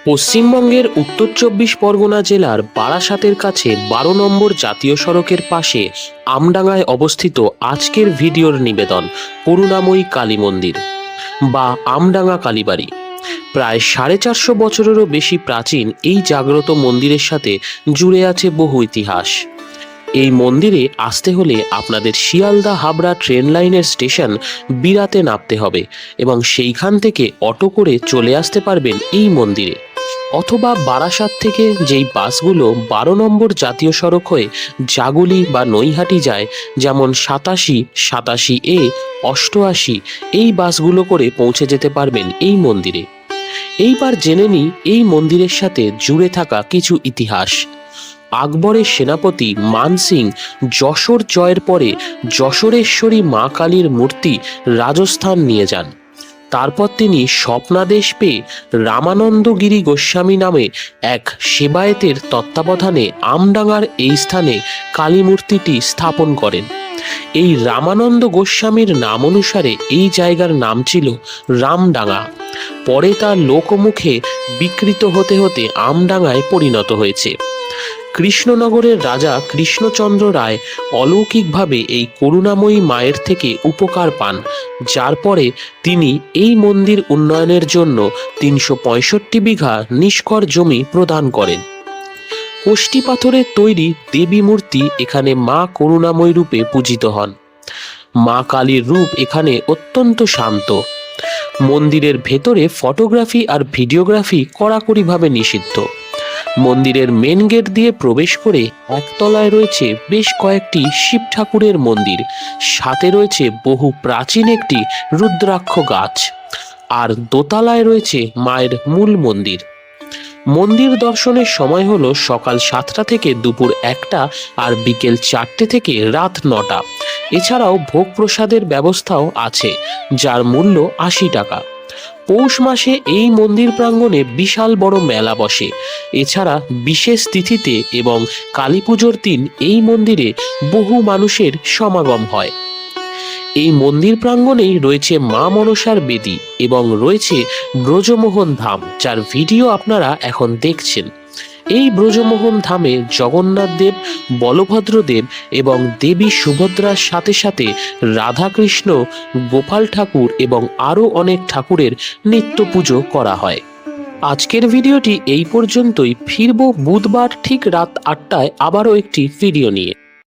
পশ্চিমবঙ্গের উত্তর ২৪ পরগনা জেলার বারাসাতের কাছে ১২ নম্বর জাতীয় সড়কের পাশে আমডাঙ্গায় অবস্থিত আজকের ভিডিওর নিবেদন করুণাময়ী কালী মন্দির বা আমডাঙ্গা কালীবাড়ি। প্রায় ৪৫০ বছরেরও বেশি প্রাচীন এই জাগ্রত মন্দিরের সাথে জুড়ে আছে বহু ইতিহাস। এই মন্দিরে আসতে হলে আপনাদের শিয়ালদা হাবড়া ট্রেন লাইনের স্টেশন বিরাতে নামতে হবে এবং সেইখান থেকে অটো করে চলে আসতে পারবেন এই মন্দিরে, অথবা বারাসাত থেকে যেই বাসগুলো ১২ নম্বর জাতীয় সড়ক হয়ে জাগুলি বা নৈহাটি যায়, যেমন ৮৭, ৮৭A, ৮৮, এই বাসগুলো করে পৌঁছে যেতে পারবেন এই মন্দিরে। এইবার জেনে নিই এই মন্দিরের সাথে জুড়ে থাকা কিছু ইতিহাস। আকবরের সেনাপতি মান সিং যশোর জয়ের পরে যশোরেশ্বরী মা কালীর মূর্তি রাজস্থান নিয়ে যান। তারপর তিনি স্বপ্নাদেশ পেয়ে রামানন্দগিরি গোস্বামী নামে এক সেবায়েতের তত্ত্বাবধানে আমডাঙ্গার এই স্থানে কালী মূর্তিটি স্থাপন করেন। এই রামানন্দ গোস্বামীর নাম অনুসারে এই জায়গার নাম ছিল রামডাঙ্গা। পরে তার লোকমুখে বিকৃত হতে হতে আমডাঙ্গায় পরিণত হয়েছে। কৃষ্ণনগরের রাজা কৃষ্ণচন্দ্র রায় অলৌকিকভাবে এই করুণাময়ী মায়ের থেকে উপকার পান, যার পরে তিনি এই মন্দির উন্নয়নের জন্য ৩৬৫ বিঘা নিষ্কর জমি প্রদান করেন। কোষ্টি পাথরের তৈরি দেবী মূর্তি এখানে মা করুণাময়ী রূপে পূজিত হন। মা কালীর রূপ এখানে অত্যন্ত শান্ত। মন্দিরের ভেতরে ফটোগ্রাফি আর ভিডিওগ্রাফি কড়াকড়িভাবে নিষিদ্ধ। মন্দিরের মেন গেট দিয়ে প্রবেশ করে একতলায় রয়েছে বেশ কয়েকটি শিব ঠাকুরের মন্দির, সাথে রয়েছে বহু প্রাচীন একটি রুদ্রাক্ষ গাছ, আর দোতলায় রয়েছে মায়ের মূল মন্দির। মন্দির দর্শনের সময় হলো সকাল ৭টা থেকে দুপুর ১টা আর বিকেল ৪টে থেকে রাত ৯টা। এছাড়াও ভোগ প্রসাদের ব্যবস্থাও আছে, যার মূল্য ৮০ টাকা। পৌষ মাসে এই মন্দির প্রাঙ্গণে বিশাল বড় মেলা বসে। এছাড়া বিশেষ তিথিতে এবং কালী পুজোর দিন এই মন্দিরে বহু মানুষের সমাগম হয়। এই মন্দির প্রাঙ্গণেই রয়েছে মা মনসার বেদী এবং রয়েছে ব্রজমোহন ধাম, যার ভিডিও আপনারা এখন দেখছেন। এই ব্রজমোহন ধামে জগন্নাথ দেব, বলভদ্র দেব এবং দেবী সুভদ্রার সাথে সাথে রাধাকৃষ্ণ, গোপাল ঠাকুর এবং আরও অনেক ঠাকুরের নিত্য পুজো করা হয়। আজকের ভিডিওটি এই পর্যন্তই। ফিরব বুধবার ঠিক রাত ৮টায় আবারও একটি ভিডিও নিয়ে।